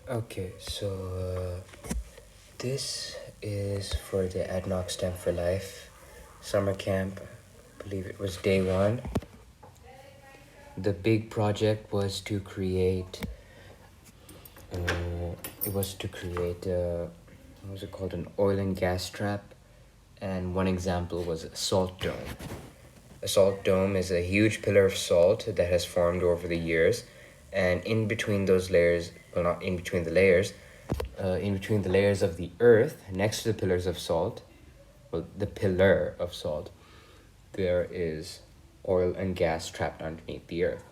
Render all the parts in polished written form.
Okay, so this is for the ADNOC STEM for Life summer camp. I believe it was day one. The big project was to create. It was to create. What was it called? An oil and gas trap, and one example was a salt dome. A salt dome is a huge pillar of salt that has formed over the years, and in between those layers, well, not in between the layers, in between the layers of the earth, next to the pillars of salt, well, the pillar of salt, there is oil and gas trapped underneath the earth.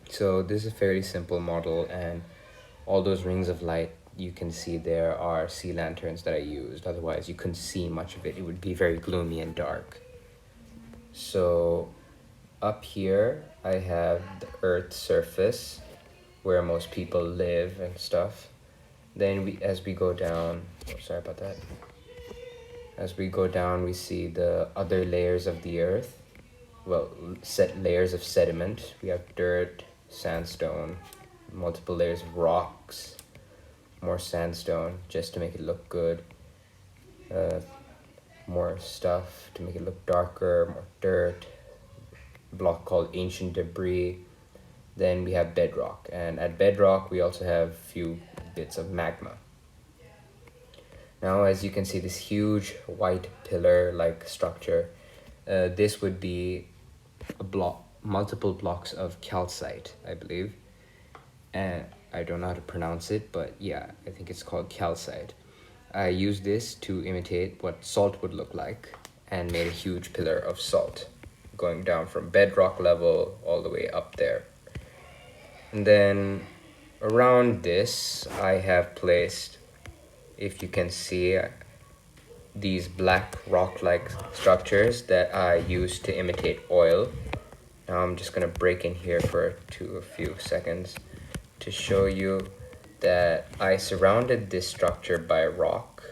So this is a fairly simple model, and all those rings of light you can see there are sea lanterns that I used. Otherwise, you couldn't see much of it. It would be very gloomy and dark. So up here, I have the Earth's surface where most people live and stuff. Then as we go down, oh, sorry about that. As we go down, we see the other layers of the earth. Well, layers of sediment. We have dirt, sandstone, multiple layers of rocks, more sandstone just to make it look good. More stuff to make it look darker, more dirt, block called ancient debris. Then we have bedrock, and at bedrock we also have a few bits of magma. Now, as you can see, this huge white pillar-like structure, this would be multiple blocks of calcite, I believe. And I don't know how to pronounce it, but yeah, I think it's called calcite. I used this to imitate what salt would look like and made a huge pillar of salt going down from bedrock level all the way up there. And then around this, I have placed, if you can see, these black rock-like structures that I used to imitate oil. Now I'm just gonna break in here for a few seconds to show you that I surrounded this structure by rock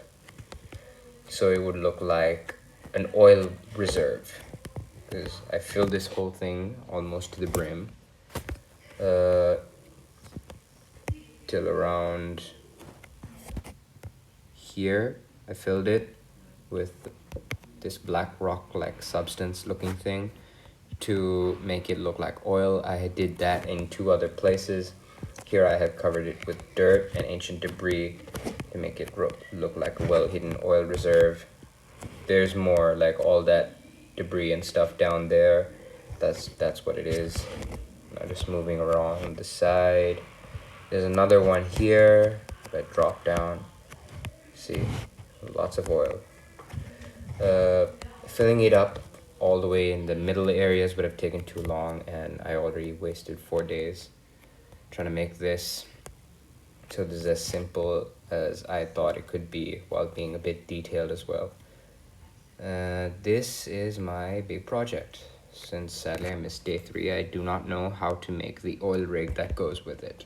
so it would look like an oil reserve, because I filled this whole thing almost to the brim till around here. I filled it with this black rock like substance looking thing to make it look like oil. I did that in two other places. Here I have covered it with dirt and ancient debris to make it look like a well-hidden oil reserve. There's more, like all that debris and stuff down there. That's what it is. Now just moving around the side. There's another one here that dropped down. See, lots of oil. Filling it up all the way in the middle areas would have taken too long, and I already wasted 4 days trying to make this. So this is as simple as I thought it could be while being a bit detailed as well. This is my big project. Since sadly I missed day 3, I do not know how to make the oil rig that goes with it.